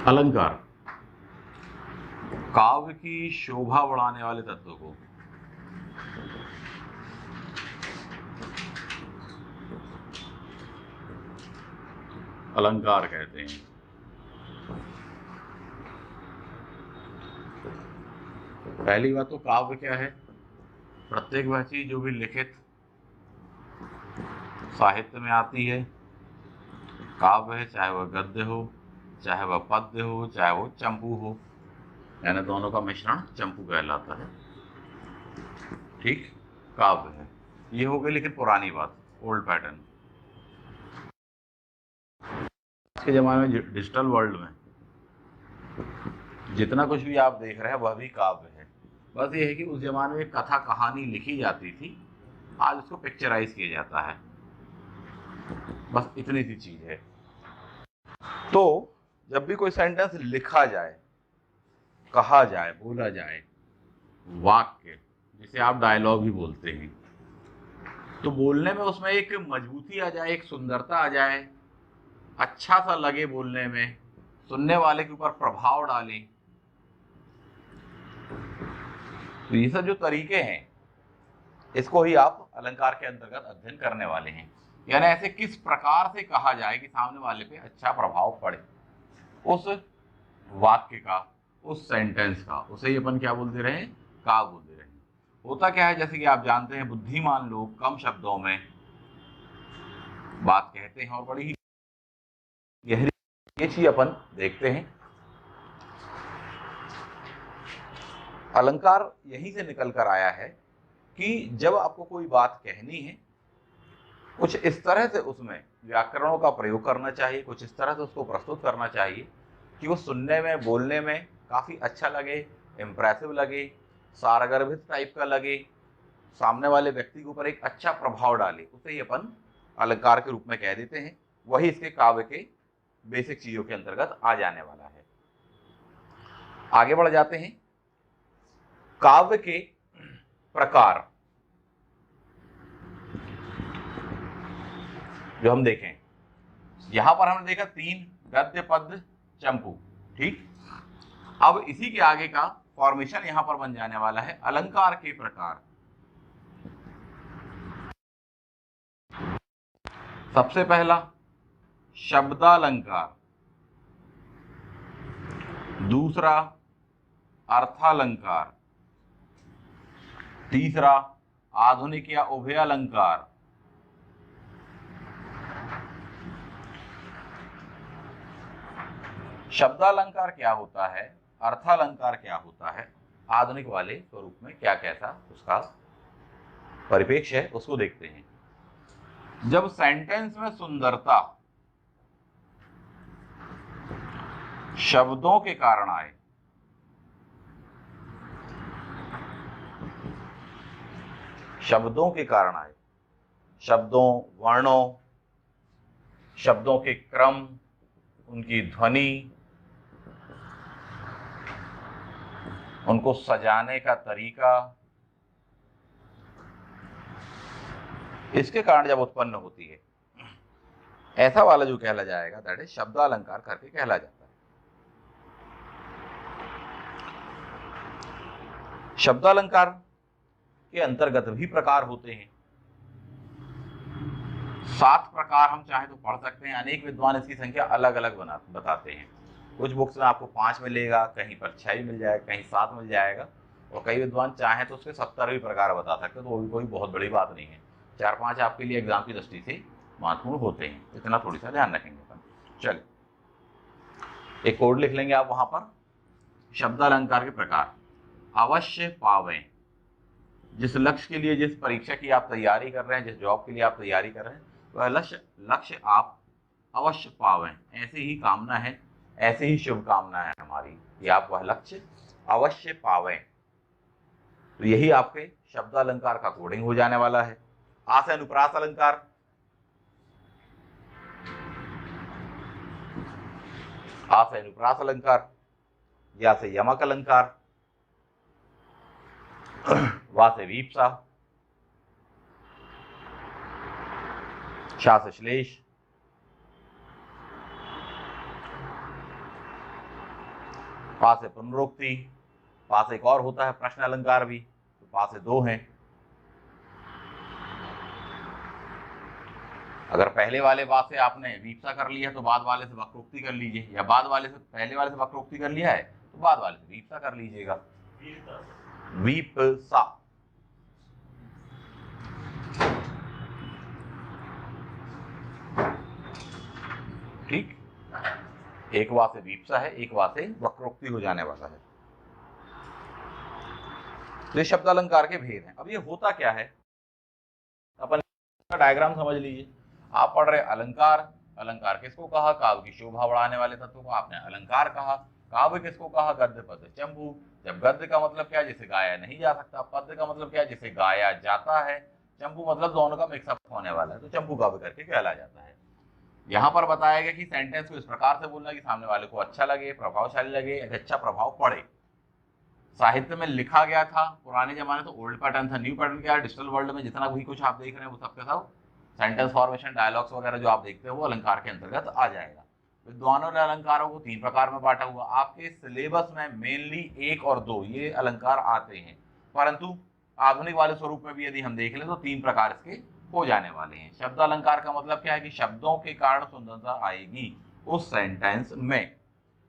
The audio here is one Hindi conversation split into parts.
अलंकार काव्य की शोभा बढ़ाने वाले तत्व को अलंकार कहते हैं। पहली बात तो काव्य क्या है? प्रत्येक वह चीज जो भी लिखित साहित्य में आती है काव्य है, चाहे वह गद्य हो, चाहे वह पद्य हो, चाहे वो चंपू हो, यानी दोनों का मिश्रण चंपू कहलाता है। ठीक, काव्य है। ये हो गई लेकिन पुरानी बात, ओल्ड पैटर्न। आज के जमाने में डिजिटल वर्ल्ड में जितना कुछ भी आप देख रहे हैं वह भी काव्य है। बस ये है कि उस जमाने में कथा कहानी लिखी जाती थी, आज उसको पिक्चराइज किया जाता है, बस इतनी सी चीज है। तो जब भी कोई सेंटेंस लिखा जाए, कहा जाए, बोला जाए, वाक्य जिसे आप डायलॉग भी बोलते हैं, तो बोलने में उसमें एक मजबूती आ जाए, एक सुंदरता आ जाए, अच्छा सा लगे बोलने में, सुनने वाले के ऊपर प्रभाव डाले। तो ये सब जो तरीके हैं इसको ही आप अलंकार के अंतर्गत अध्ययन करने वाले हैं। यानी ऐसे किस प्रकार से कहा जाए कि सामने वाले पे अच्छा प्रभाव पड़े उस वाक्य का, उस सेंटेंस का, उसे ही अपन क्या बोलते रहे? काव्य बोलते रहे। होता क्या है, जैसे कि आप जानते हैं, बुद्धिमान लोग कम शब्दों में बात कहते हैं और बड़ी ही गहरी, ये चीज अपन देखते हैं। अलंकार यहीं से निकल कर आया है कि जब आपको कोई बात कहनी है, कुछ इस तरह से उसमें व्याकरणों का प्रयोग करना चाहिए, कुछ इस तरह से उसको प्रस्तुत करना चाहिए कि वो सुनने में, बोलने में काफ़ी अच्छा लगे, इम्प्रेसिव लगे, सारगर्भित टाइप का लगे, सामने वाले व्यक्ति के ऊपर एक अच्छा प्रभाव डाले। उसे ही अपन अलंकार के रूप में कह देते हैं। वही इसके काव्य के बेसिक चीज़ों के अंतर्गत आ जाने वाला है। आगे बढ़ जाते हैं। काव्य के प्रकार जो हम देखें, यहां पर हमने देखा 3, गद्य, पद्य, चंपू। ठीक, अब इसी के आगे का फॉर्मेशन यहां पर बन जाने वाला है अलंकार के प्रकार। सबसे पहला शब्दालंकार, दूसरा अर्थालंकार, तीसरा आधुनिक या उभय अलंकार, शब्दालंकार क्या होता है, अर्थालंकार क्या होता है, आधुनिक वाले स्वरूप में क्या कैसा उसका परिप्रेक्ष्य है, उसको देखते हैं। जब सेंटेंस में सुंदरता शब्दों के कारण आए, शब्दों के कारण आए, शब्दों, वर्णों, शब्दों के क्रम, उनकी ध्वनि, उनको सजाने का तरीका, इसके कारण जब उत्पन्न होती है, ऐसा वाला जो कहला जाएगा दैट इज शब्दालंकार करके कहला जाता है। शब्दालंकार के अंतर्गत भी प्रकार होते हैं। 7 प्रकार हम चाहे तो पढ़ सकते हैं। अनेक विद्वान इसकी संख्या अलग अलग बताते हैं। कुछ बुक्स में आपको 5 मिलेगा, कहीं पर 6 मिल जाएगा, कहीं 7 मिल जाएगा, और कई विद्वान चाहे तो उसके 70 भी प्रकार बता सकते हैं, तो वो भी कोई बहुत बड़ी बात नहीं है। 4-5 आपके लिए एग्जाम की दृष्टि से महत्वपूर्ण होते हैं, इतना थोड़ी सा ध्यान रखेंगे अपन। चलिए एक कोड लिख लेंगे आप वहां पर। शब्दालंकार के प्रकार, अवश्य पावें, जिस लक्ष्य के लिए, जिस परीक्षा की आप तैयारी कर रहे हैं, जिस जॉब के लिए आप तैयारी कर रहे हैं, वह लक्ष्य आप अवश्य पावें, ऐसी ही कामना है, ऐसी ही शुभकामना है हमारी कि आप वह लक्ष्य अवश्य पावें। तो यही आपके शब्दालंकार का कोडिंग हो जाने वाला है। आ से अनुप्रास अलंकार, आ से अनुप्रास अलंकार, या से यमक अलंकार, वा से वीपसा, शा से श्लेष, पा से पुनरुक्ति, पा से एक और होता है प्रश्न अलंकार भी, तो पा से 2 हैं। अगर पहले वाले पा से आपने वीपसा कर लिया तो बाद वाले से वक्रोक्ति कर लीजिए, या बाद वाले से पहले वाले से वक्रोक्ति कर लिया है तो बाद वाले से वीपसा कर लीजिएगा। वीपसा, ठीक, एक वा से वीपसा है, एक वा से वक्रोक्ति हो जाने वाला है। तो ये शब्द अलंकार के भेद हैं। अब ये होता क्या है, अपन डायग्राम समझ लीजिए। आप पढ़ रहे अलंकार, अलंकार किसको कहा, काव्य की शोभा बढ़ाने वाले तत्व को आपने अलंकार कहा। काव्य किसको कहा, गद्य पद्य चंपू। जब गद्य का मतलब क्या है, जिसे गाया नहीं जा सकता, पद्य का मतलब क्या है, जिसे गाया जाता है, चंपू मतलब दोनों का मिक्सअप होने वाला है, तो चंपू काव्य करके कहला जाता है। यहाँ पर बताया गया कि सेंटेंस को इस प्रकार से बोलना कि सामने वाले को अच्छा लगे, प्रभावशाली लगे, अच्छा प्रभाव पड़े। साहित्य में लिखा गया था, पुराने जमाने तो ओल्ड पैटर्न था, न्यू पैटर्न क्या है, डिजिटल वर्ल्ड में जितना भी कुछ आप देख रहे हैं वो सबके सब सेंटेंस फॉर्मेशन, डायलॉग्स वगैरह जो आप देखते हैं वो अलंकार के अंतर्गत आ जाएगा। विद्वानों ने अलंकारों को 3 प्रकार में बांटा हुआ। आपके सिलेबस में मेनली 1 और 2 ये अलंकार आते हैं, परंतु आधुनिक वाले स्वरूप में भी यदि हम देख लें तो 3 प्रकार इसके हो जाने वाले हैं। शब्द अलंकार का मतलब क्या है कि शब्दों के कारण सुंदरता आएगी उस सेंटेंस में,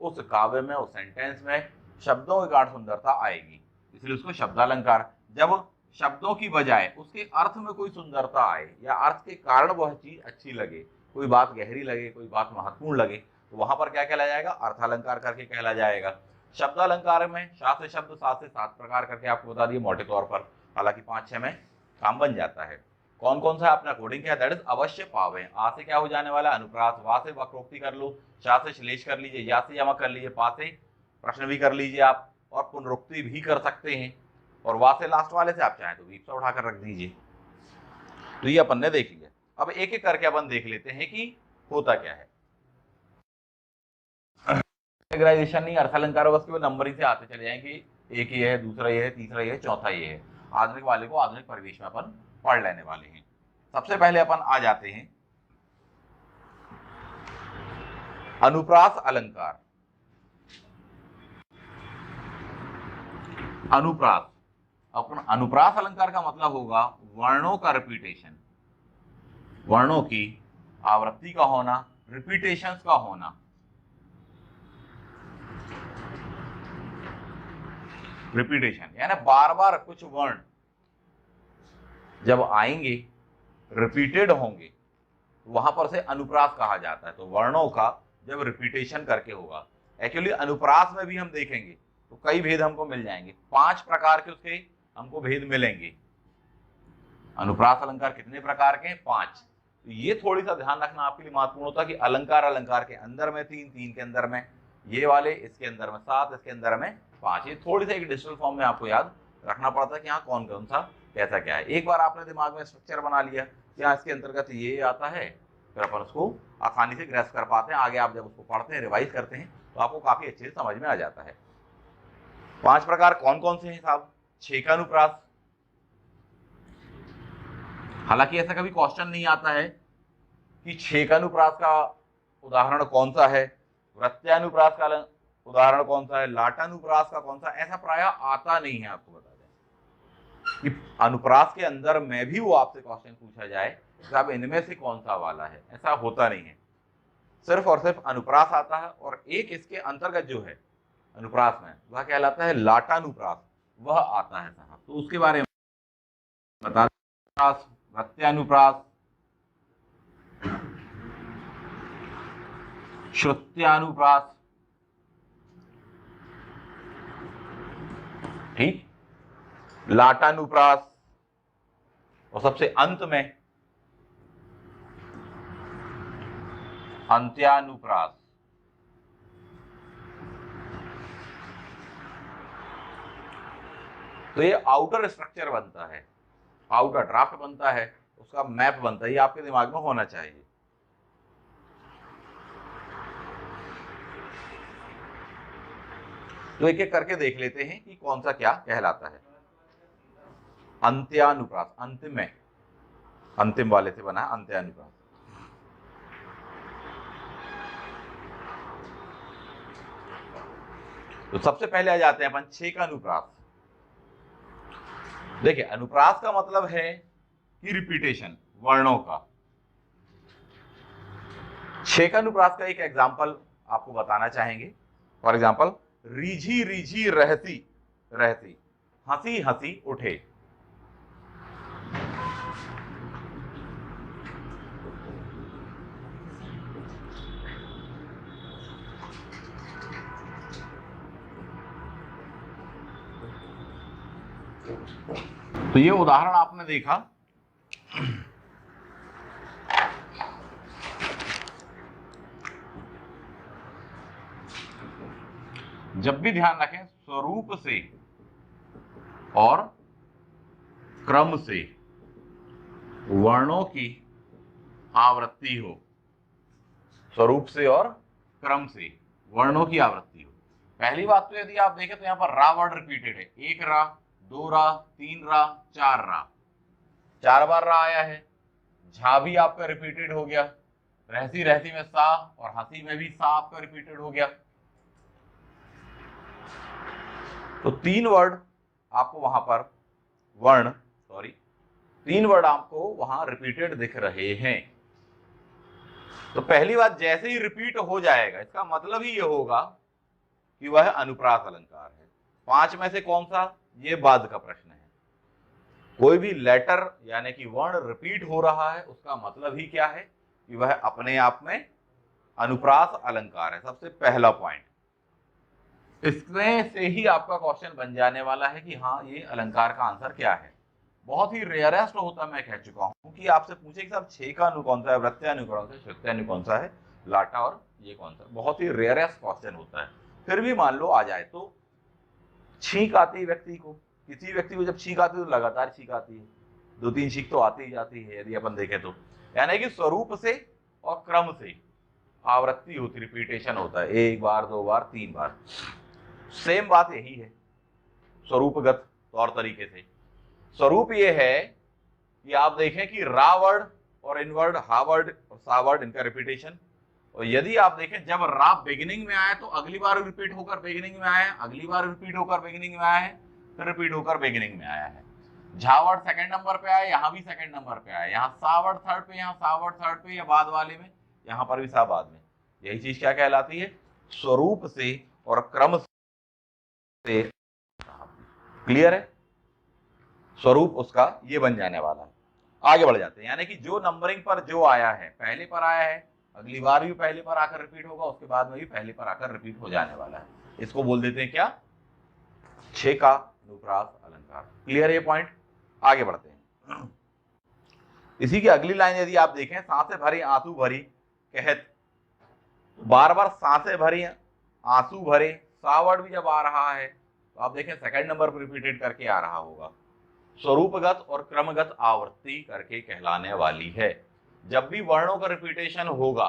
उस काव्य में, उस सेंटेंस में शब्दों के कारण सुंदरता आएगी, इसलिए उसको शब्द अलंकार। जब शब्दों की बजाय उसके अर्थ में कोई सुंदरता आए या अर्थ के कारण वह चीज अच्छी लगे, कोई बात गहरी लगे, कोई बात महत्वपूर्ण लगे, तो वहां पर क्या कहला जाएगा, अर्थालंकार करके कहला जाएगा। शब्द अलंकार में शास्त्र शब्द 7 से 7 प्रकार करके आपको बता दिए मोटे तौर पर, हालांकि 5-6 में काम बन जाता है। कौन कौन सा आपने अकॉर्डिंग किया, दैट इज अवश्य पावे। आ से क्या हो जाने वाला, अनुप्रास, वा से वक्रोक्ति कर लो, शा से श्लेष कर लीजिए, या से यमक कर लीजिए, पा से प्रश्न भी कर लीजिए आप, और पुनरुक्ति भी कर सकते हैं, और वा से लास्ट वाले से आप चाहें तो वीपसा उठाकर रख दीजिए। तो ये अपन ने देख लिया। अब एक एक करके अपन देख लेते हैं कि होता क्या है। कैटेगराइजेशन नहीं, अर्थालंकार बस केवल नंबरिंग से आते चले जाएंगे, एक ये है, दूसरा ये है, तीसरा ये है, चौथा ये है। आधुनिक वाले को आधुनिक परिवेश में अपन पढ़ लेने वाले हैं। सबसे पहले अपन आ जाते हैं अनुप्रास अलंकार। अनुप्रास, अपन अनुप्रास अलंकार का मतलब होगा वर्णों का रिपीटेशन, वर्णों की आवृत्ति का होना, रिपीटेशंस का होना। रिपीटेशन यानी बार बार कुछ वर्ण जब आएंगे, रिपीटेड होंगे, तो वहां पर से अनुप्रास कहा जाता है। तो वर्णों का जब रिपीटेशन करके होगा, एक्चुअली अनुप्रास में भी हम देखेंगे तो कई भेद हमको मिल जाएंगे, 5 प्रकार के उसके हमको भेद मिलेंगे। अनुप्रास अलंकार कितने प्रकार के हैं, 5। तो ये थोड़ी सा ध्यान रखना आपके लिए महत्वपूर्ण होता है कि अलंकार, अलंकार के अंदर में 3, 3 के अंदर में ये वाले, इसके अंदर में 7, इसके अंदर में 5। ये थोड़ी सा एक डिजिटल फॉर्म में आपको याद रखना पड़ता है कि हाँ कौन कौन सा कैसा क्या है। एक बार आपने दिमाग में स्ट्रक्चर बना लिया कि हाँ इसके अंतर्गत ये आता है, फिर अपन उसको आसानी से ग्रेस कर पाते हैं। आगे आप जब उसको पढ़ते हैं, रिवाइज करते हैं, तो आपको काफी अच्छे से समझ में आ जाता है। 5 प्रकार कौन कौन से हैं साहब, छेकानुप्रास। हालांकि ऐसा कभी क्वेश्चन नहीं आता है कि छेकानुप्रास का उदाहरण कौन सा है, वृत्त्यानुप्रास का उदाहरण कौन सा है, लाटानुप्रास का कौन सा, ऐसा प्रायः आता नहीं है। आपको बता दें कि अनुप्रास के अंदर में भी वो आपसे क्वेश्चन पूछा जाए कि आप इनमें से कौन सा वाला है, ऐसा होता नहीं है। सिर्फ और सिर्फ अनुप्रास आता है, और एक इसके अंतर्गत जो है अनुप्रास में, वह कहलाता है लाटानुप्रास, वह आता है साहब। तो उसके बारे में बता दें, वृत्त्यानुप्रास, श्रुत्यानुप्रास, ठीक, लाटानुप्रास, और सबसे अंत में अंत्यानुप्रास। तो ये आउटर स्ट्रक्चर बनता है, आउटर ड्राफ्ट बनता है, उसका मैप बनता है, ये आपके दिमाग में होना चाहिए। तो एक एक करके देख लेते हैं कि कौन सा क्या कहलाता है। अंत्यानुप्रास, अंतिम में, अंतिम वाले से बना अंत्यानुप्रास। तो सबसे पहले आ जाते हैं अपन 6 का अनुप्रास। देखिए, अनुप्रास का मतलब है कि रिपीटेशन वर्णों का। 6 का अनुप्रास का एक एग्जाम्पल आपको बताना चाहेंगे। फॉर एग्जाम्पल, रीझी रीझी रहती रहती, हंसी हंसी उठे। तो ये उदाहरण आपने देखा। जब भी ध्यान रखें, स्वरूप से और क्रम से वर्णों की आवृत्ति हो, स्वरूप से और क्रम से वर्णों की आवृत्ति हो। पहली बात तो यदि आप देखें तो यहां पर रा वर्ड रिपीटेड है। 1 रा, 2 रा, 3 रा, 4 रा, 4 बार रा आया है। झा भी आपका रिपीटेड हो गया। रहती रहती में सा और हंसी में भी सा आपका रिपीटेड हो गया। तो 3 वर्ड आपको वहां पर तीन वर्ड आपको वहां रिपीटेड दिख रहे हैं। तो पहली बात, जैसे ही रिपीट हो जाएगा इसका मतलब ही ये होगा कि वह अनुप्रास अलंकार है। 5 में से कौन सा, ये बाद का प्रश्न है। कोई भी लेटर यानी कि वर्ण रिपीट हो रहा है उसका मतलब ही क्या है कि वह अपने आप में अनुप्रास अलंकार है। सबसे पहला पॉइंट, इसमें से ही आपका क्वेश्चन बन जाने वाला है कि हाँ, ये अलंकार का आंसर क्या है। बहुत ही रेयरेस्ट होता, मैं कह चुका हूं कि आपसे पूछे कि साहब 6 का अनु कौन सा है, वृत्यानु कौन सा है, श्रुत्यानु कौन सा है, लाटा और ये कौन सा है। बहुत ही रेयरेस्ट क्वेश्चन होता है। फिर भी मान लो आ जाए तो छींक आती है व्यक्ति को, किसी व्यक्ति को जब छींक आती है तो लगातार छींक आती है, 2-3 छींक तो आती ही जाती है यदि अपन देखें तो। यानी कि स्वरूप से और क्रम से आवृत्ति होती, रिपीटेशन होता है। 1 बार, 2 बार, 3 बार। सेम बात यही है स्वरूपगत तौर तरीके से। स्वरूप ये है कि आप देखें कि रा वर्ड और इनवर्ड, हा वर्ड और सा वर्ड, इनका रिपीटेशन। और यदि आप देखें जब रा बिगिनिंग में आया तो अगली बार रिपीट होकर बिगिनिंग में आया, अगली बार रिपीट होकर बिगिनिंग में आया है, फिर रिपीट होकर बिगिनिंग में आया है। झा वर्ड सेकंड नंबर पे आया, यहाँ भी सेकंड नंबर पे आया, यहाँ सा वर्ड थर्ड पे, यहाँ सा वर्ड थर्ड पे, या बाद वाले में यहाँ पर भी सा बाद में। यही चीज क्या कहलाती है, स्वरूप से और क्रम से। क्लियर है, स्वरूप उसका ये बन जाने वाला है। आगे बढ़ जाते हैं, यानी कि जो नंबरिंग पर जो आया है, पहले पर आया है, अगली बार भी पहले पर आकर रिपीट होगा, उसके बाद में भी पहले पर आकर रिपीट हो जाने वाला है। इसको बोल देते हैं क्या, 6 का अनुप्रास अलंकार। क्लियर ये पॉइंट। आगे बढ़ते हैं। इसी की अगली लाइन यदि आप देखें, सांसें भरी आंसू भरी कहत, बार बार सांसें भरी आंसू भरे, सा वर्ड भी जब आ रहा है तो आप देखें सेकंड नंबर पर रिपीटेड करके आ रहा होगा। स्वरूपगत और क्रमगत आवृत्ति करके कहलाने वाली है। जब भी वर्णों का रिपीटेशन होगा,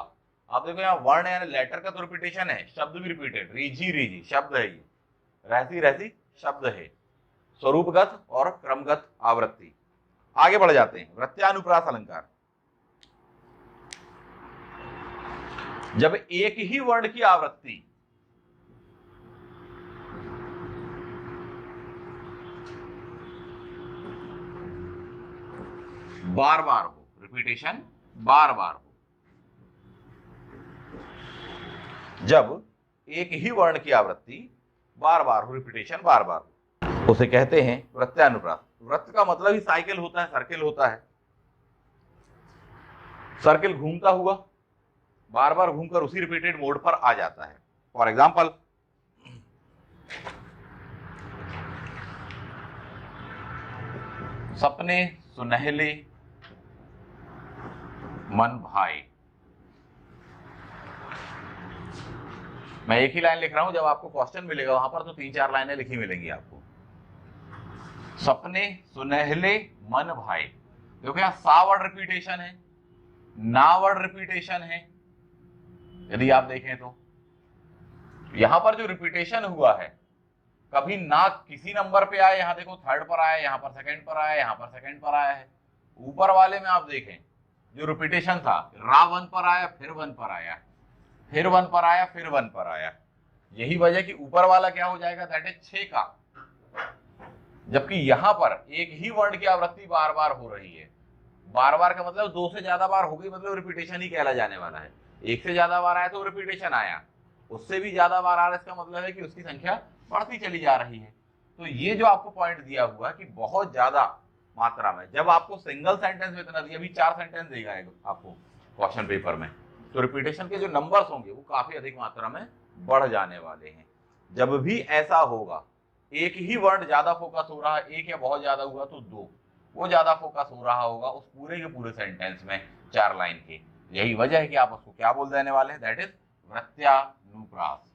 आप देखो यहाँ वर्ण यानी लेटर का तो रिपीटेशन है, शब्द भी रिपीटेड, रीझी रीझी शब्द है, ये रहती रहती शब्द है। स्वरूपगत और क्रमगत आवृत्ति। आगे बढ़ जाते हैं, वृत्यानुप्रास अलंकार। जब एक ही वर्ण की आवृत्ति बार बार हो, रिपीटेशन बार बार हो, जब एक ही वर्ण की आवृत्ति बार बार हो, रिपीटेशन बार बार हो, उसे कहते हैं वृत्यानुप्रास। वृत्त का मतलब ही साइकिल होता है, सर्किल होता है। सर्किल घूमता हुआ बार बार घूमकर उसी रिपीटेड मोड पर आ जाता है। फॉर एग्जाम्पल, सपने सुनहले मन भाए। मैं एक ही लाइन लिख रहा हूं, जब आपको क्वेश्चन मिलेगा वहां पर तो 3-4 लाइनें लिखी मिलेंगी आपको। सपने सुनहले मन भाए, देखो यहां सा वर्ड रिपीटेशन है, ना वर्ड रिपीटेशन है। यदि आप देखें तो यहां पर जो रिपीटेशन हुआ है, कभी ना किसी नंबर पे आया, यहां देखो थर्ड पर आया, यहां पर सेकंड पर आया, यहां पर सेकंड पर आया है। ऊपर वाले में आप देखें जो रिपीटेशन था, रा 1 पर आया, फिर 1 पर आया, फिर 1 पर आया, फिर 1 पर आया। यही वजह कि ऊपर वाला क्या हो जाएगा, दैट इज 6 का, जबकि यहां पर एक ही वर्ण की आवृत्ति बार बार हो रही है। बार बार का मतलब 2 से ज्यादा बार हो गई, मतलब रिपीटेशन ही कहला जाने वाला है। 1 से ज्यादा बार आया तो रिपीटेशन आया, उससे भी ज्यादा बार आ रहा है, इसका मतलब है कि उसकी संख्या बढ़ती चली जा रही है। तो ये जो आपको पॉइंट दिया हुआ कि बहुत ज्यादा मात्रा में, जब आपको सिंगल सेंटेंस में इतना दिया, अभी 4 सेंटेंस देगा आपको क्वेश्चन पेपर में, तो रिपीटेशन के जो नंबर्स होंगे वो काफी अधिक मात्रा में बढ़ जाने वाले हैं। जब भी ऐसा होगा, एक ही वर्ण ज्यादा फोकस हो रहा है, एक या बहुत ज्यादा हुआ तो 2, वो ज्यादा फोकस हो रहा होगा उस पूरे के पूरे सेंटेंस में 4 लाइन के। यही वजह है कि आप उसको क्या बोल देने वाले हैं, दैट इज प्रत्यानुप्रास।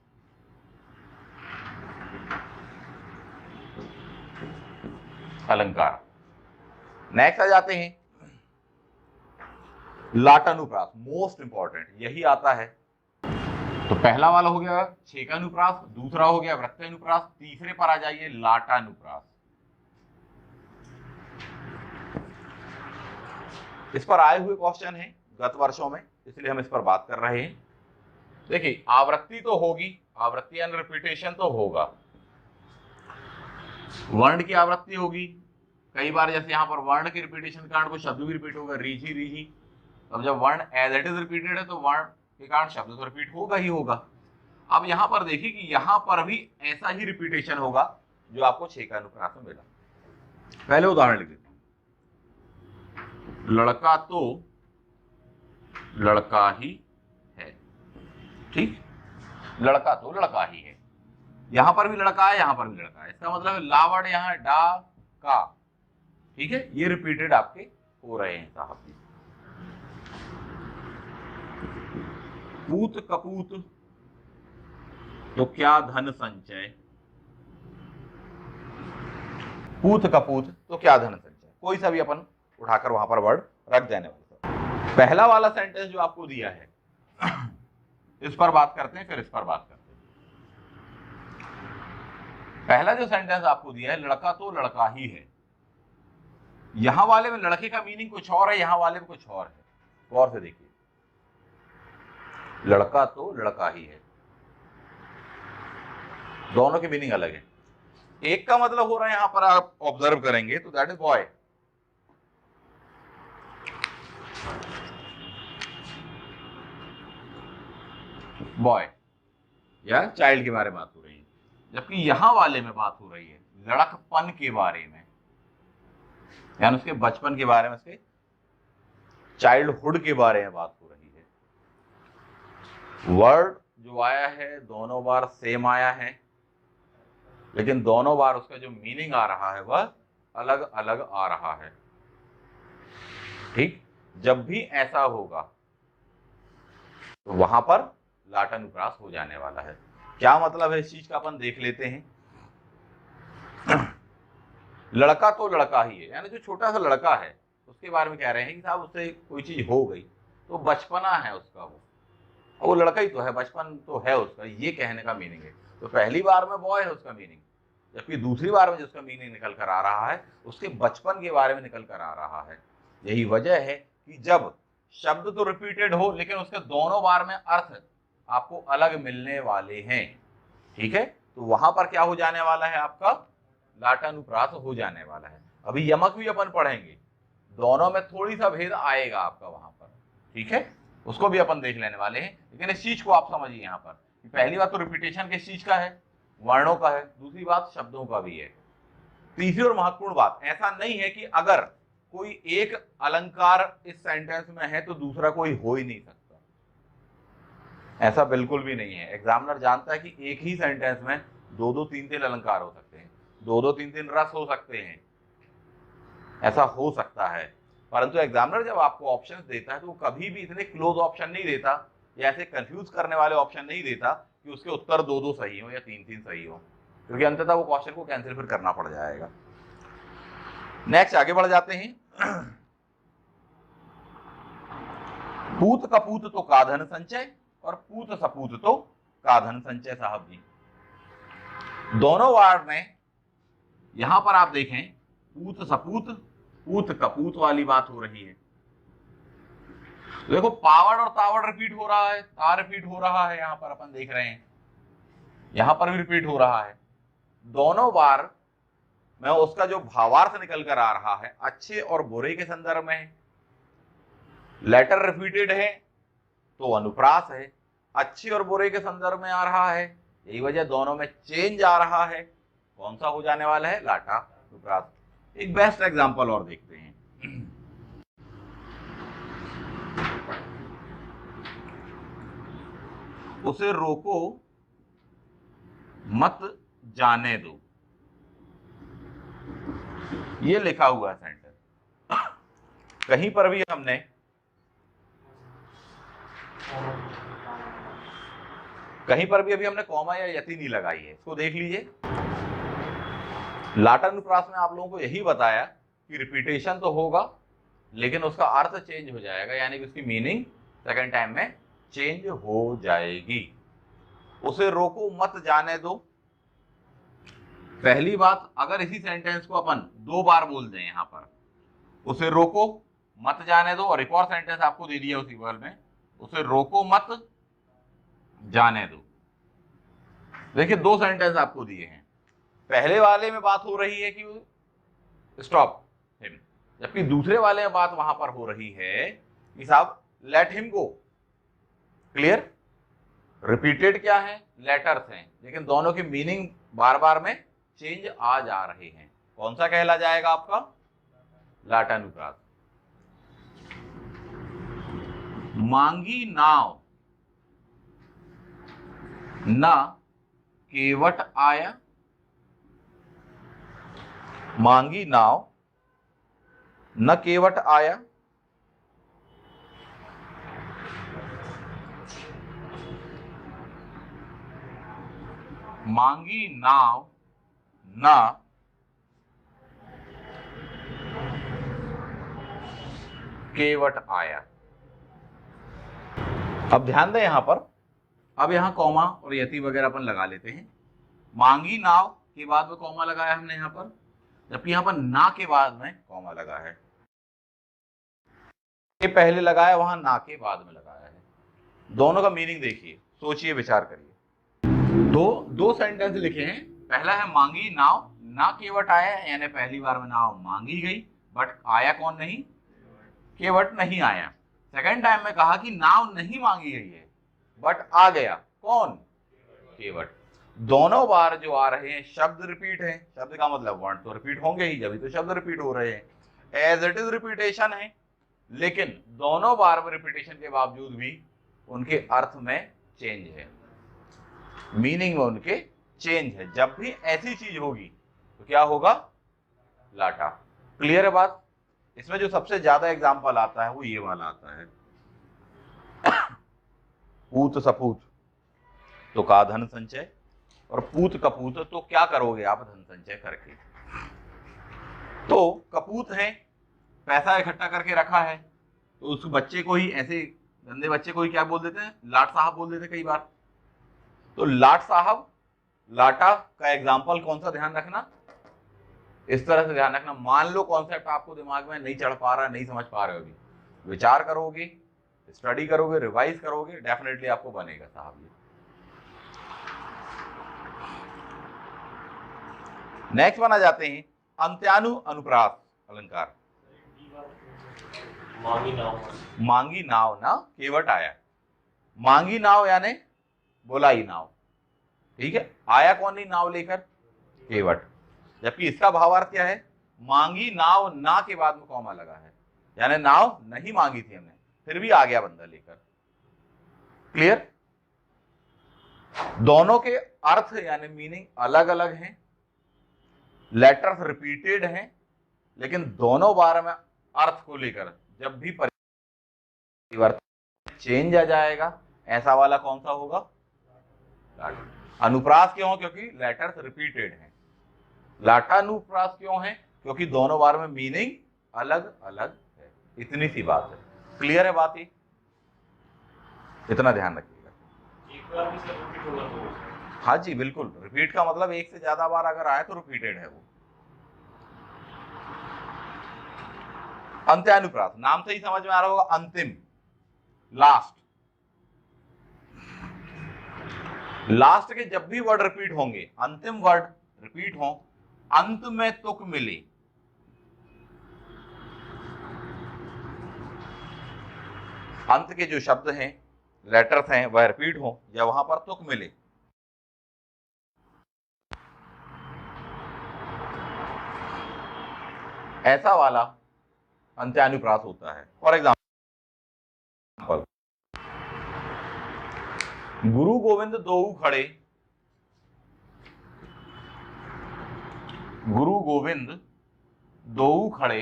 अलंकार। नेक्स्ट आ जाते हैं लाटानुप्रास, मोस्ट इंपॉर्टेंट, यही आता है। तो पहला वाला हो गया छेकानुप्रास, दूसरा हो गया वृत्तानुप्रास, तीसरे पर आ जाइए लाटानुप्रास। इस पर आए हुए क्वेश्चन हैं गत वर्षों में, इसलिए हम इस पर बात कर रहे हैं। देखिए आवृत्ति तो होगी, आवृत्ति एंड रिपीटेशन तो होगा, वर्ण की आवृत्ति होगी, कई बार जैसे यहां पर वर्ण की रिपीटेशन के कारण कोई शब्द भी रिपीट होगा, रीझी रीझी। अब जब वर्ण एज इट इज रिपीटेड है तो वर्ण के कारण शब्द तो रिपीट होगा ही होगा। अब यहां पर देखिए कि यहां पर भी ऐसा ही रिपीटेशन होगा जो आपको छेकानुप्रास में मिला। पहले उदाहरण लिख देते हैं, लड़का तो लड़का ही है, ठीक, लड़का तो लड़का ही है। यहां पर भी लड़का है, यहां पर भी लड़का है, इसका मतलब लावड़ यहां डा का, ठीक है, ये रिपीटेड आपके हो रहे हैं साहब जी। पूत कपूत तो क्या धन संचय, पूत कपूत तो क्या धन संचय, कोई सा भी अपन उठाकर वहां पर वर्ड रख देने वाला। पहला वाला सेंटेंस जो आपको दिया है इस पर बात करते हैं, फिर इस पर बात करते हैं। पहला जो सेंटेंस आपको दिया है, लड़का तो लड़का ही है, यहां वाले में लड़के का मीनिंग कुछ और है, यहां वाले में कुछ और है। गौर से देखिए, लड़का तो लड़का ही है, दोनों की मीनिंग अलग है। एक का मतलब हो रहा है, यहां पर आप ऑब्जर्व करेंगे तो दैट इज बॉय, बॉय या चाइल्ड के बारे में बात हो रही है, जबकि यहां वाले में बात हो रही है लड़कपन के बारे में, यानी उसके बचपन के बारे में, उसके चाइल्डहुड के बारे में बात हो रही है। वर्ड जो आया है दोनों बार सेम आया है, लेकिन दोनों बार उसका जो मीनिंग आ रहा है वह अलग अलग आ रहा है, ठीक। जब भी ऐसा होगा तो वहां पर लाटानुप्रास हो जाने वाला है। क्या मतलब है इस चीज का, अपन देख लेते हैं। लड़का तो लड़का ही है, यानी जो छोटा सा लड़का है उसके बारे में कह रहे हैं कि साहब उससे कोई चीज हो गई तो बचपना है उसका, वो लड़का ही तो है, बचपन तो है उसका, ये कहने का मीनिंग है। तो पहली बार में बॉय है उसका मीनिंग, जबकि दूसरी बार में जिसका मीनिंग निकल कर आ रहा है उसके बचपन के बारे में निकल कर आ रहा है। यही वजह है कि जब शब्द तो रिपीटेड हो लेकिन उसके दोनों बार में अर्थ आपको अलग मिलने वाले हैं, ठीक है, तो वहां पर क्या हो जाने वाला है, आपका लाटानुप्रास हो जाने वाला है। अभी यमक भी अपन पढ़ेंगे, दोनों में थोड़ी सा भेद आएगा आपका वहां पर, ठीक है, उसको भी अपन देख लेने वाले हैं। लेकिन इस चीज को आप समझिए यहाँ पर, पहली बात तो रिपीटेशन किस चीज का है, वर्णों का है, दूसरी बात शब्दों का भी है। तीसरी और महत्वपूर्ण बात, ऐसा नहीं है कि अगर कोई एक अलंकार इस सेंटेंस में है तो दूसरा कोई हो ही नहीं सकता, ऐसा बिल्कुल भी नहीं है। एग्जामिनर जानता है कि एक ही सेंटेंस में दो दो तीन तीन अलंकार हो सकते हैं, दो दो तीन तीन रस हो सकते हैं, ऐसा हो सकता है। परंतु एग्जामिनर जब आपको ऑप्शंस देता है तो वो कभी भी इतने क्लोज ऑप्शन नहीं देता या ऐसे कंफ्यूज करने वाले ऑप्शन नहीं देता कि उसके उत्तर दो दो सही हो या तीन तीन सही हो, क्योंकि अंततः वो क्वेश्चन को कैंसिल फिर करना पड़ जाएगा। नेक्स्ट आगे बढ़ जाते हैं। पूत कपूत तो का धन संचय और पूत सपूत तो का धन संचय। साहब जी दोनों वार्ड में यहां पर आप देखें पूत सपूत पूत कपूत वाली बात हो रही है। देखो पावड़ और तावड़ रिपीट हो रहा है, ता रिपीट हो रहा है, यहां पर अपन देख रहे हैं। यहां पर भी रिपीट हो रहा है। दोनों बार में उसका जो भावार्थ निकल कर आ रहा है अच्छे और बुरे के संदर्भ में है। लेटर रिपीटेड है तो अनुप्रास है, अच्छे और बुरे के संदर्भ में आ रहा है, यही वजह दोनों में चेंज आ रहा है। कौन सा हो जाने वाला है? लाटा अनुप्रास। एक बेस्ट एग्जांपल और देखते हैं। उसे रोको मत जाने दो, ये लिखा हुआ है सेंटेंस। कहीं पर भी हमने अभी हमने कॉमा या यति नहीं लगाई है, इसको देख लीजिए। लाटानुप्रास में आप लोगों को यही बताया कि रिपीटेशन तो होगा लेकिन उसका अर्थ चेंज हो जाएगा, यानी कि उसकी मीनिंग सेकंड टाइम में चेंज हो जाएगी। उसे रोको मत जाने दो। पहली बात, अगर इसी सेंटेंस को अपन दो बार बोल दें यहां पर, उसे रोको मत जाने दो, और एक और सेंटेंस आपको दे दिया उसी बगल में, उसे रोको मत जाने दो। देखिए दो सेंटेंस आपको दिए हैं। पहले वाले में बात हो रही है कि स्टॉप हिम, जबकि दूसरे वाले में बात वहां पर हो रही है कि साहब let him go. Clear? Repeated क्या है? लेटर्स हैं, लेकिन दोनों की मीनिंग बार बार में चेंज आ जा रहे हैं। कौन सा कहला जाएगा आपका? लाटानुप्रास। मांगी नाव न केवट आया। मांगी नाव न केवट आया। मांगी नाव न केवट आया। अब ध्यान दें यहां पर, अब यहां कॉमा और यति वगैरह अपन लगा लेते हैं। मांगी नाव के बाद में कॉमा लगाया हमने यहां पर, जबकि यहां पर ना के बाद में कॉमा लगा है। ये पहले लगाया, वहां ना के बाद में लगाया है। दोनों का मीनिंग देखिए, सोचिए, विचार करिए। दो सेंटेंस लिखे हैं। पहला है मांगी नाव ना केवट आया, यानी पहली बार में नाव मांगी गई बट आया कौन नहीं? केवट नहीं आया। सेकंड टाइम में कहा कि नाव नहीं मांगी गई है बट आ गया कौन? केवट। दोनों बार जो आ रहे हैं शब्द रिपीट है। शब्द का मतलब वर्ण तो रिपीट होंगे ही, जब तो शब्द रिपीट हो रहे हैं। एज इट इज रिपीटेशन है, लेकिन दोनों बार में रिपीटेशन के बावजूद भी उनके अर्थ में चेंज है, मीनिंग में उनके चेंज है। जब भी ऐसी चीज होगी तो क्या होगा? लाटा। क्लियर है बात? इसमें जो सबसे ज्यादा एग्जाम्पल आता है वो ये वाला आता है, पूत सपूत तो का धन संचय, और पूत कपूत तो क्या करोगे आप धन संचय करके। तो कपूत है, पैसा इकट्ठा करके रखा है, तो उस बच्चे को ही, ऐसे गंदे बच्चे को ही क्या बोल देते हैं? लाट साहब बोल देते कई बार। तो लाट साहब, लाटा का एग्जाम्पल कौन सा ध्यान रखना, इस तरह से ध्यान रखना। मान लो कॉन्सेप्ट आपको दिमाग में नहीं चढ़ पा रहा, नहीं समझ पा रहे होगी, विचार करोगे, स्टडी करोगे, रिवाइज करोगे, डेफिनेटली आपको बनेगा साहब ये। नेक्स्ट बना जाते हैं अंत्यानु अनुप्रास अलंकार। मांगी नाव ना केवट आया। मांगी नाव यानी बोलाई नाव, ठीक है। आया कौन नहीं नाव लेकर? केवट। जबकि इसका भावार्थ क्या है? मांगी नाव ना के बाद में कॉमा लगा है, यानी नाव नहीं मांगी थी हमने, फिर भी आ गया बंदा लेकर। क्लियर? दोनों के अर्थ यानी मीनिंग अलग अलग हैं, लेटर्स रिपीटेड हैं, लेकिन दोनों बार में अर्थ को लेकर जब भी परिवर्तन चेंज आ जाएगा, ऐसा वाला कौन सा होगा? अनुप्रास क्यों? क्योंकि लेटर्स रिपीटेड हैं। लाटानुप्रास क्यों है? क्योंकि दोनों बार में मीनिंग अलग अलग है। इतनी सी बात है। क्लियर है बात? ही इतना ध्यान रखिएगा। हाँ जी बिल्कुल, रिपीट का मतलब एक से ज्यादा बार अगर आए तो रिपीटेड है वो। अंत्यानुप्रास नाम से ही समझ में आ रहा होगा, अंतिम, लास्ट। लास्ट के जब भी वर्ड रिपीट होंगे, अंतिम वर्ड रिपीट हो, अंत में तुक मिले, अंत के जो शब्द हैं, लेटर्स हैं, वह रिपीट हो या वहां पर तुक मिले, ऐसा वाला अंत्यानुप्रास होता है। फॉर एग्जाम्पल, गुरु गोविंद दोऊ खड़े, गुरु गोविंद दोऊ खड़े,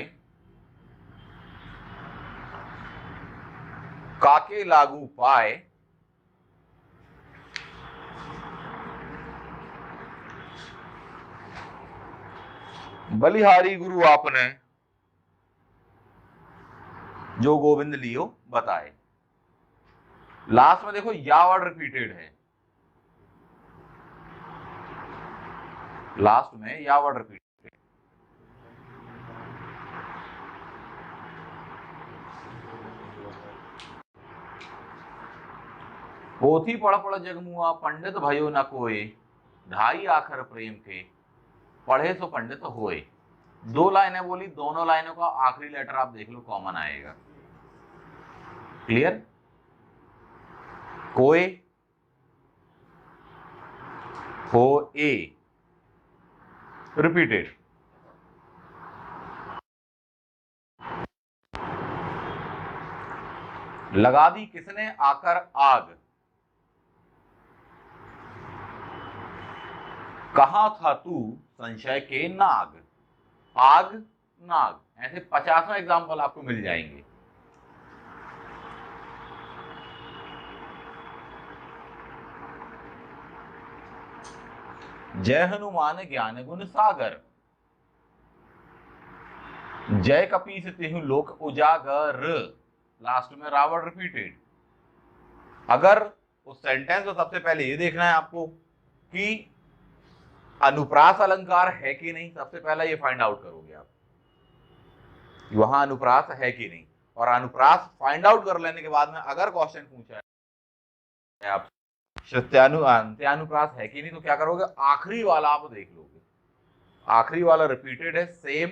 काके लागू पाए, बलिहारी गुरु आपने जो गोविंद लियो बताए। लास्ट में देखो या वर्ड रिपीटेड है, लास्ट में या वर्ड रिपीटेड। पोथी पढ़ पढ़ जगमुआ, पंडित भयो न कोय, ढाई आखर प्रेम के, पढ़े सो पंडित होए। दो लाइनें बोली, दोनों लाइनों का आखिरी लेटर आप देख लो कॉमन आएगा। क्लियर? कोय, हो ए, रिपीटेड। लगा दी किसने आकर आग, कहा था तू संशय के नाग, आग नाग, ऐसे 50 एग्जाम्पल आपको मिल जाएंगे। जय हनुमान ज्ञान गुण सागर, जय कपीस तिहु लोक उजागर, लास्ट में रावण रिपीटेड। अगर उस सेंटेंस को सबसे पहले ये देखना है आपको कि अनुप्रास अलंकार है कि नहीं, सबसे पहला ये फाइंड आउट करोगे आप वहां अनुप्रास है कि नहीं। और अनुप्रास फाइंड आउट कर लेने के बाद में अगर क्वेश्चन पूछा है आप अंत्यानुप्रास है कि नहीं, तो क्या करोगे, आखिरी वाला आप देख लोगे, आखिरी वाला रिपीटेड है सेम,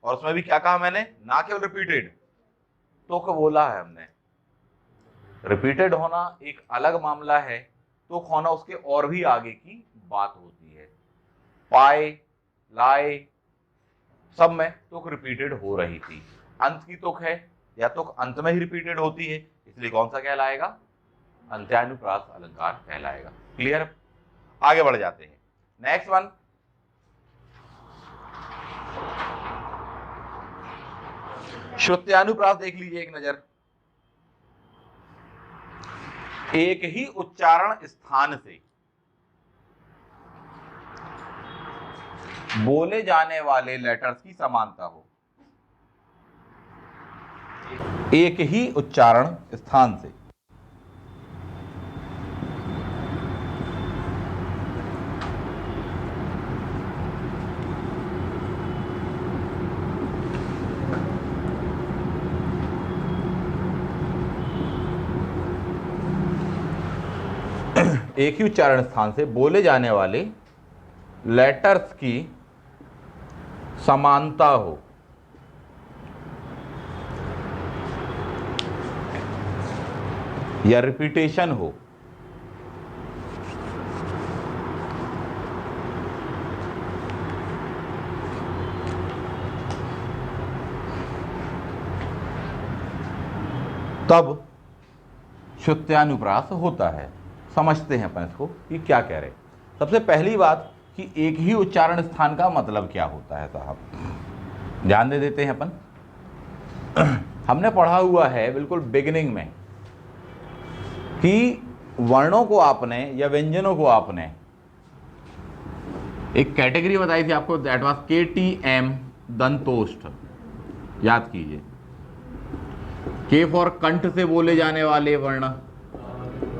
और उसमें भी क्या कहा मैंने, ना केवल रिपीटेड, तुक बोला है हमने। रिपीटेड होना एक अलग मामला है, तुक होना उसके और भी आगे की बात होती है। पाए, लाए, सब में तुक रिपीटेड हो रही थी। अंत की तुक है या तुक अंत में ही रिपीटेड होती है, इसलिए कौन सा कहलाएगा, अंत्यानुप्रास अलंकार कहलाएगा। क्लियर? आगे बढ़ जाते हैं। नेक्स्ट वन, श्रुत्यानुप्रास देख लीजिए एक नजर। एक ही उच्चारण स्थान से बोले जाने वाले लेटर्स की समानता हो, एक ही उच्चारण स्थान से एक ही उच्चारण स्थान से बोले जाने वाले लेटर्स की समानता हो, या रिपीटेशन हो, तब श्रुत्यानुप्रास होता है। समझते हैं अपन इसको कि क्या कह रहे। सबसे पहली बात कि एक ही उच्चारण स्थान का मतलब क्या होता है साहब, ध्यान दे देते हैं अपन। हमने पढ़ा हुआ है बिल्कुल बिगिनिंग में कि वर्णों को आपने या व्यंजनों को आपने एक कैटेगरी बताई थी आपको, दैट वाज KTM दंतोष्ठ, याद कीजिए। K फॉर कंठ से बोले जाने वाले वर्ण,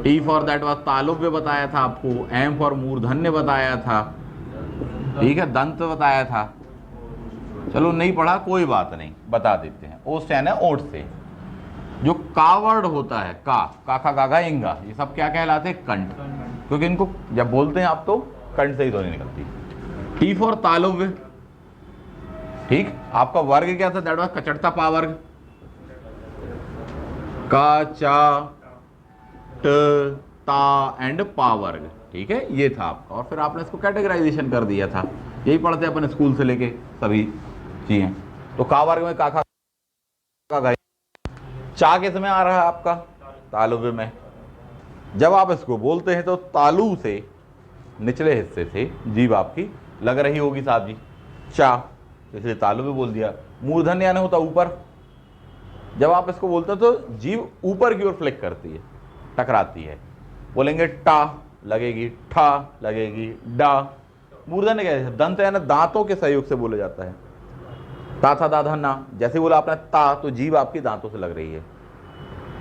T फॉर दैट वाज तालुव्य बताया था आपको, M फॉर मूर्धन्य बताया था, ठीक है, दंत बताया था। चलो नहीं पढ़ा कोई बात नहीं, बता देते हैं। ओ स्टैन है ओठ से। जो का वर्ड होता है, का, खा गा गा इंगा, ये सब क्या कहलाते हैं, कंठ। क्योंकि इनको जब बोलते हैं आप तो कंठ से ही ध्वनि निकलती। टी फॉर तालुव्य, ठीक। आपका वर्ग क्या था? दैट वाज कचड़ता पा वर्ग, का चा ट ता एंड पा वर्ग, ठीक है, ये था आपका। और फिर आपने इसको कैटेगराइजेशन कर दिया था, यही पढ़ते अपन स्कूल से लेके सभी चीजें। तो का वर्ग में का खा का घा, चा किस में आ रहा है आपका? तालुव्य में। जब आप इसको बोलते हैं तो तालु से निचले हिस्से से जीभ आपकी लग रही होगी साहब जी, चा, इसलिए तालुव्य बोल दिया। मूर्धन्य यानी होता ऊपर, जब आप इसको बोलते हो तो जीभ ऊपर की ओर फ्लिक करती है, टकराती है। बोलेंगे टा लगेगी, ठा लगेगी, डा। मूर्धन्य क्या है? दंत यानी दांतों के सहयोग से बोला जाता है। ता था दाधा ना, जैसे बोला आपने ता तो जीभ आपकी दांतों से लग रही है,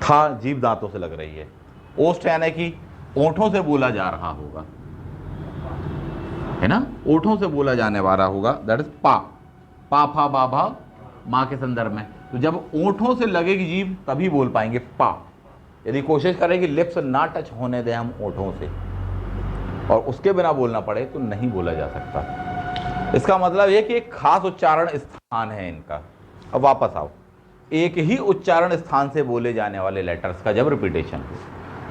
था जीभ दांतों से लग रही है। ओष्ठ यानी कि ओंठों से बोला जा रहा होगा, है ना, ओंठों से बोला जाने वाला होगा, दैट इज पा। पा फा बा भा माँ के संदर्भ में, तो जब ओंठों से लगेगी जीभ तभी बोल पाएंगे पा। यदि कोशिश करें कि लिप्स ना टच होने दें हम ओंठों से और उसके बिना बोलना पड़े तो नहीं बोला जा सकता। इसका मतलब यह कि एक खास उच्चारण स्थान है इनका। अब वापस आओ, एक ही उच्चारण स्थान से बोले जाने वाले लेटर्स का जब रिपीटेशन हो,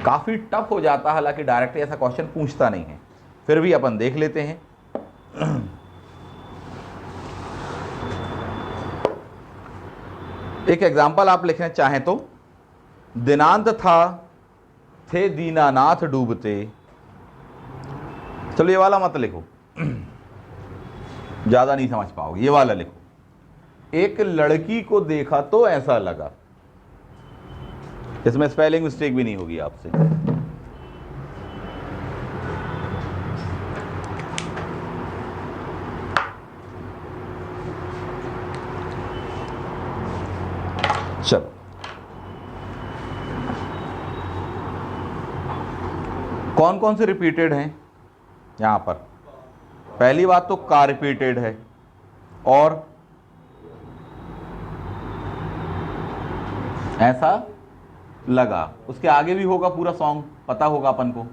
काफी टफ हो जाता है, हालांकि डायरेक्टली ऐसा क्वेश्चन पूछता नहीं है, फिर भी अपन देख लेते हैं। एक एग्जाम्पल आप लिखना चाहें तो, दिनांत था थे दीनानाथ डूबते। चलो ये वाला मत लिखो, ज्यादा नहीं समझ पाओगे, ये वाला लिखो। एक लड़की को देखा तो ऐसा लगा, इसमें स्पेलिंग मिस्टेक भी नहीं होगी आपसे। चलो कौन कौन से रिपीटेड हैं यहां पर? पहली बात तो का रिपीटेड है, और ऐसा लगा, उसके आगे भी होगा पूरा सॉन्ग, पता होगा अपन को,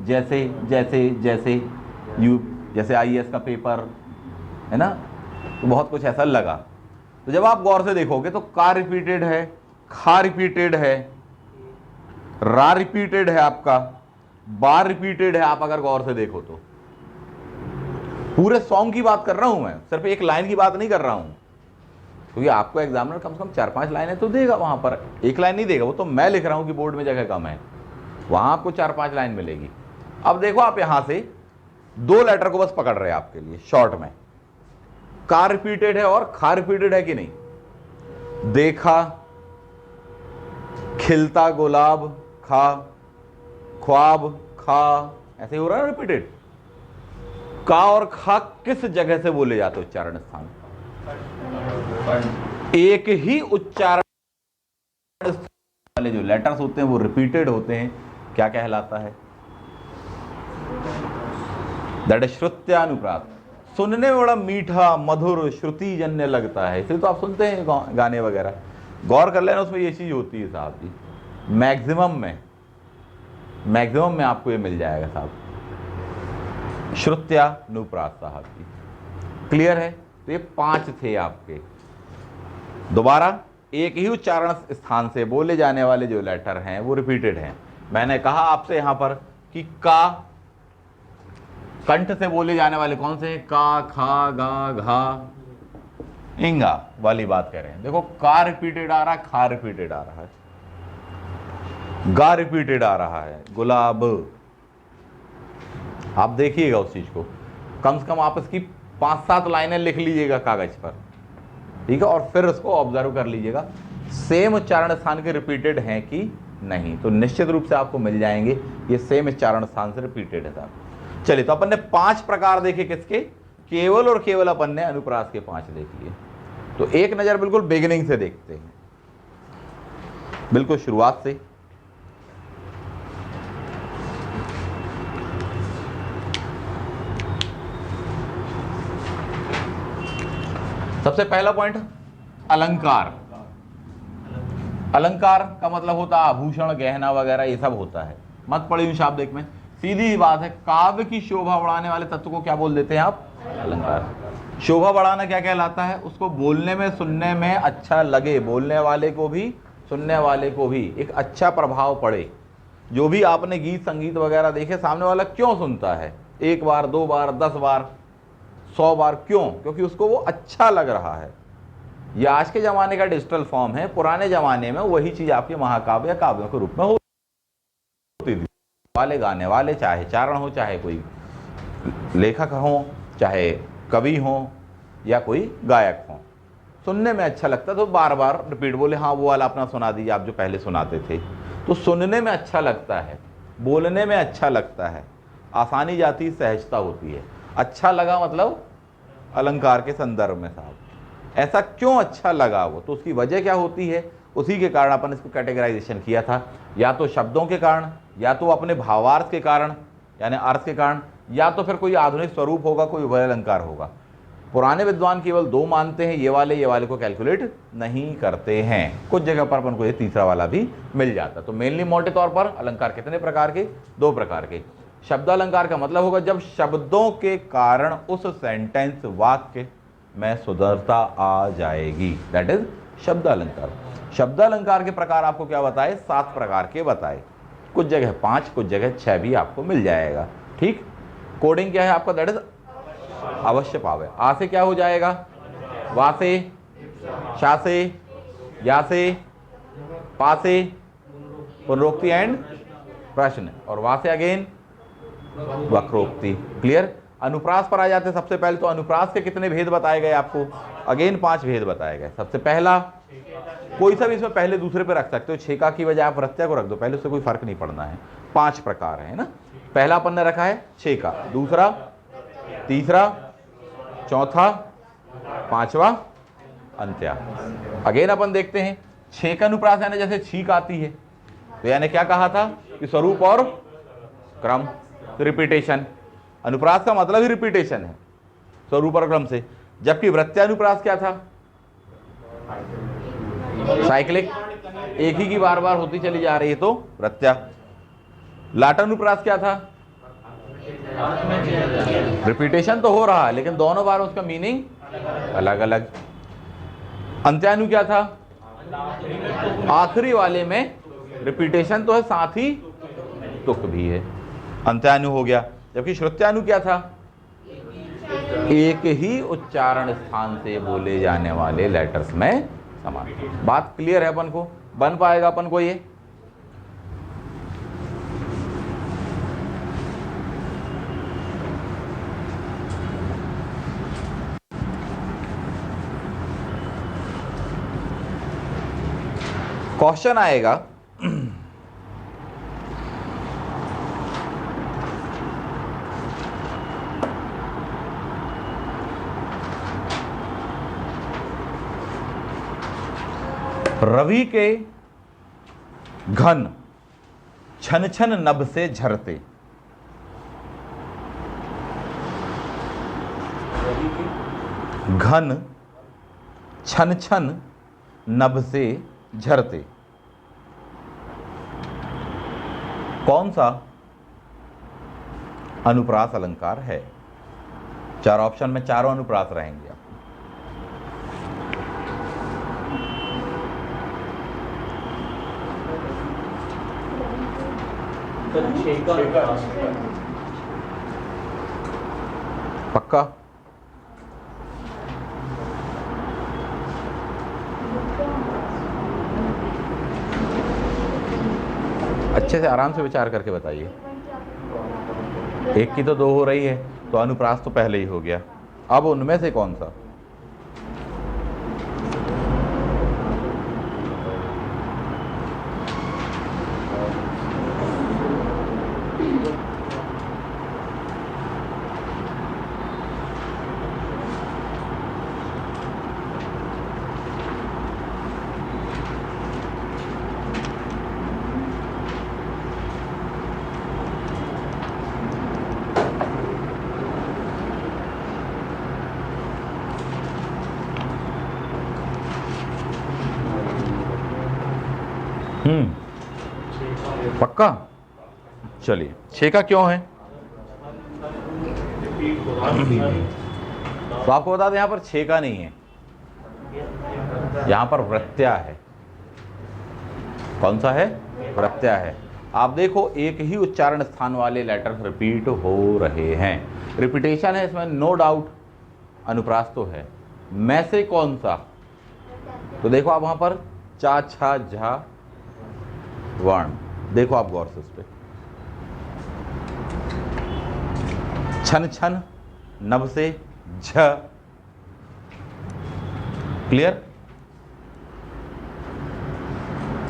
जैसे जैसे जैसे यू, जैसे आईएएस का पेपर है ना, तो बहुत कुछ ऐसा लगा। तो जब आप गौर से देखोगे तो का रिपीटेड है, खा रिपीटेड है, रा रिपीटेड है, आपका बार रिपीटेड है। आप अगर गौर से देखो तो पूरे सॉन्ग की बात कर रहा हूं मैं, सिर्फ एक लाइन की बात नहीं कर रहा हूं, क्योंकि आपको एग्जामिनर कम से कम 4-5 लाइनें तो देगा, वहां पर एक लाइन नहीं देगा, वो तो मैं लिख रहा हूं कि बोर्ड में जगह कम है, वहां आपको 4-5 लाइन मिलेगी। अब देखो आप यहां से 2 लेटर को बस पकड़ रहे हैं आपके लिए शॉर्ट में, का रिपीटेड है और खा रिपीटेड है कि नहीं? देखा, खिलता गुलाब, खा, ख्वाब, खा, ऐसे ही हो रहा है रिपीटेड। का और खा किस जगह से बोले जाते उच्चारण स्थान? एक ही उच्चारण वाले जो लेटर्स होते हैं वो रिपीटेड होते हैं, क्या कहलाता है? दैट इज श्रुत्यानुप्रास। सुनने में बड़ा मीठा मधुर श्रुति जन्य लगता है, इसलिए तो आप सुनते हैं गाने वगैरह, गौर कर लेना उसमें ये चीज होती है साहब जी। मैक्सिमम में आपको ये मिल जाएगा साहब, श्रुत्यानुप्रास साहब जी। क्लियर है? तो ये 5 थे आपके। दोबारा, एक ही उच्चारण स्थान से बोले जाने वाले जो लेटर हैं वो रिपीटेड हैं। मैंने कहा आपसे यहां पर कि का कंठ से बोले जाने वाले कौन से हैं? का, खा, गा, घा, इंगा वाली बात कह रहे हैं। देखो का रिपीटेड आ रहा है, खा रिपीटेड आ रहा है, गा रिपीटेड आ रहा है, गुलाब। आप देखिएगा उस चीज को, कम से कम आप इसकी 5-7 लाइनें लिख लीजिएगा कागज पर, ठीक है, और फिर उसको ऑब्जर्व कर लीजिएगा सेम उच्चारण स्थान के रिपीटेड हैं कि नहीं, तो निश्चित रूप से आपको मिल जाएंगे ये सेम उच्चारण स्थान से रिपीटेड है साहब। चलिए, तो अपन ने 5 प्रकार देखे किसके? केवल और केवल अपन ने अनुप्रास के 5 देख लिए। तो एक नजर बिल्कुल बिगिनिंग से देखते हैं, बिल्कुल शुरुआत से। सबसे पहला पॉइंट, अलंकार। अलंकार का मतलब होता है आभूषण, गहना वगैरह, ये सब होता है। मत पढ़िए शाब्दिक में, सीधी बात है, काव्य की शोभा बढ़ाने वाले तत्व को क्या बोल देते हैं आप? अलंकार। शोभा बढ़ाना क्या कहलाता है? उसको बोलने में सुनने में अच्छा लगे, बोलने वाले को भी सुनने वाले को भी एक अच्छा प्रभाव पड़े। जो भी आपने गीत संगीत वगैरह देखे, सामने वाला क्यों सुनता है? एक बार, दो बार, 10 बार, 100 बार, क्यों? क्योंकि उसको वो अच्छा लग रहा है। ये आज के ज़माने का डिजिटल फॉर्म है। पुराने ज़माने में वही चीज़ आपके महाकाव्य या काव्यों के रूप में होती थी। वाले गाने वाले, चाहे चारण हो, चाहे कोई लेखक हो, चाहे कवि हो, या कोई गायक हो, सुनने में अच्छा लगता तो बार बार रिपीट बोले, हाँ वो वाला अपना सुना दीजिए आप जो पहले सुनाते थे। तो सुनने में अच्छा लगता है, बोलने में अच्छा लगता है, आसानी जाती, सहजता होती है। अच्छा लगा मतलब अलंकार के संदर्भ में साहब, ऐसा क्यों अच्छा लगा वो? तो उसकी वजह क्या होती है? उसी के कारण अपन इसको कैटेगराइजेशन किया था, या तो शब्दों के कारण, या तो अपने भावार्थ के कारण यानी अर्थ के कारण, या तो फिर कोई आधुनिक स्वरूप होगा, कोई उभय अलंकार होगा। पुराने विद्वान केवल 2 मानते हैं, ये वाले को कैलकुलेट नहीं करते हैं। कुछ जगह पर अपन को ये तीसरा वाला भी मिल जाता। तो मेनली मोटे तौर पर अलंकार कितने प्रकार के? 2 प्रकार के। शब्द अलंकार का मतलब होगा जब शब्दों के कारण उस सेंटेंस वाक्य में सुंदरता आ जाएगी, दैट इज शब्द अलंकार। शब्द अलंकार के प्रकार आपको क्या बताए? 7 प्रकार के बताए। कुछ जगह 5, कुछ जगह 6 भी आपको मिल जाएगा। ठीक, कोडिंग क्या है आपका? दैट इज अवश्य पावे। आ से क्या हो जाएगा? वा से, शा से, या से, पा से, पुनरोक्ति एंड प्रश्न, और वा से अगेन वक्रोक्ति। क्लियर? अनुप्रास पर आ जाते हैं। सबसे पहले तो अनुप्रास के कितने भेद बताए गए आपको? अगेन 5 भेद बताए गए। सबसे पहला, कोई सा भी इसमें पहले दूसरे पे रख सकते हो, छेका की वजह आप प्रत्यय को रख दो, पहले उससे कोई फर्क नहीं पड़ना है। 5 प्रकार है ना। पहला अपन ने रखा है छेका, दूसरा, तीसरा, चौथा, 5वां अंत्या। अगेन अपन देखते हैं छेक अनुप्रास यानी जैसे छींक आती है, तो यानी क्या कहा था कि स्वरूप और क्रम, रिपीटेशन। अनुप्रास का मतलब ही रिपीटेशन है, स्वरूप और क्रम से। जबकि वृत्त्यानुप्रास क्या था? साइक्लिक, एक ही की बार बार होती चली जा रही है, तो वृत्त्या। लाटानुप्रास क्या था? रिपीटेशन तो हो रहा है लेकिन दोनों बार उसका मीनिंग अलग अलग। अंत्यानु क्या था? आखिरी वाले में रिपीटेशन तो है, साथ ही तुक भी है, अंत्यानु हो गया। जबकि श्रुत्यानु क्या था? एक ही उच्चारण स्थान से बोले जाने वाले लेटर्स में समान। बात क्लियर है? अपन को बन पाएगा अपन को ये? क्वेश्चन आएगा रवि के घन छन छन नभ से झरते। घन छन छन नभ से झरते कौन सा अनुप्रास अलंकार है? 4 ऑप्शन में चारों अनुप्रास रहेंगे। पक्का? अच्छे से आराम से विचार करके बताइए। एक की तो 2 हो रही है, तो अनुप्रास तो पहले ही हो गया। अब उनमें से कौन सा? पक्का? चलिए, छेका क्यों है? तो आपको बता दें यहाँ पर छेका नहीं है, यहाँ पर वृत्या है। कौन सा है? वृत्या है। आप देखो एक ही उच्चारण स्थान वाले लेटर रिपीट हो रहे हैं, रिपीटेशन है इसमें, नो डाउट। अनुप्रास तो है, मैं से कौन सा? तो देखो आप वहां पर चा छा झा वर्ण, देखो आप गौर से उस पर, छन छन नभ से झ, क्लियर?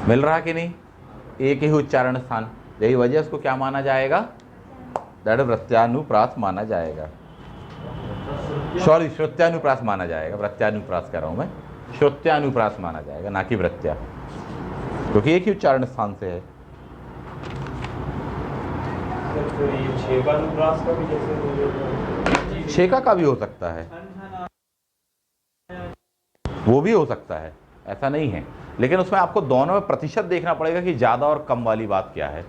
मिल रहा कि नहीं? एक ही उच्चारण स्थान, यही वजह उसको क्या माना जाएगा? दैट वृत्यानुप्रास माना जाएगा। सॉरी, श्रुत्यानुप्रास माना जाएगा, वृत्यानुप्रास कह रहा हूं मैं, श्रुत्यानुप्रास माना जाएगा, ना कि वृत्या, क्योंकि एक ही उच्चारण स्थान से है। छेका का भी हो सकता है, वो भी हो सकता है, ऐसा नहीं है, लेकिन उसमें आपको दोनों में प्रतिशत देखना पड़ेगा कि ज़्यादा और कम वाली बात क्या है,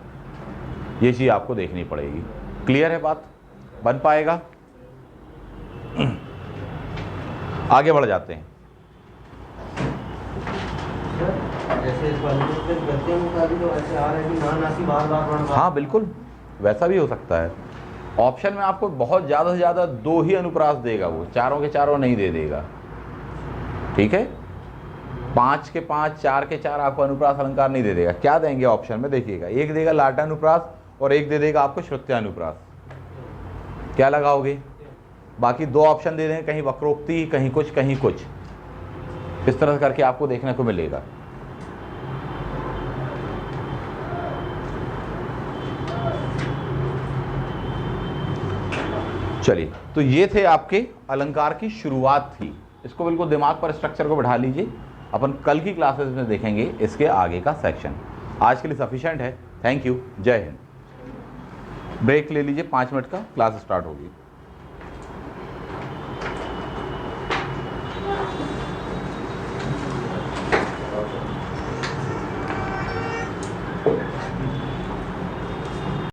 ये चीज़ आपको देखनी पड़ेगी। क्लियर है बात? बन पाएगा? आगे बढ़ जाते हैं। हाँ बिल्कुल, वैसा भी हो सकता है। ऑप्शन में आपको बहुत ज़्यादा से ज़्यादा 2 ही अनुप्रास देगा, वो चारों के चारों नहीं दे देगा, ठीक है? 5 के 5, 4 के 4 आपको अनुप्रास अलंकार नहीं दे देगा। क्या देंगे ऑप्शन में? देखिएगा, एक देगा लाटानुप्रास और एक दे देगा आपको श्रुत्यानुप्रास। क्या लगाओगे? बाकी 2 ऑप्शन दे देंगे, कहीं वक्रोक्ति, कहीं कुछ, कहीं कुछ, इस तरह करके आपको देखने को मिलेगा। चलिए, तो ये थे आपके अलंकार की शुरुआत थी, इसको बिल्कुल दिमाग पर स्ट्रक्चर को बैठा लीजिए। अपन कल की क्लासेस में देखेंगे इसके आगे का सेक्शन। आज के लिए सफिशिएंट है। थैंक यू, जय हिंद। ब्रेक ले लीजिए, 5 मिनट का, क्लास स्टार्ट होगी।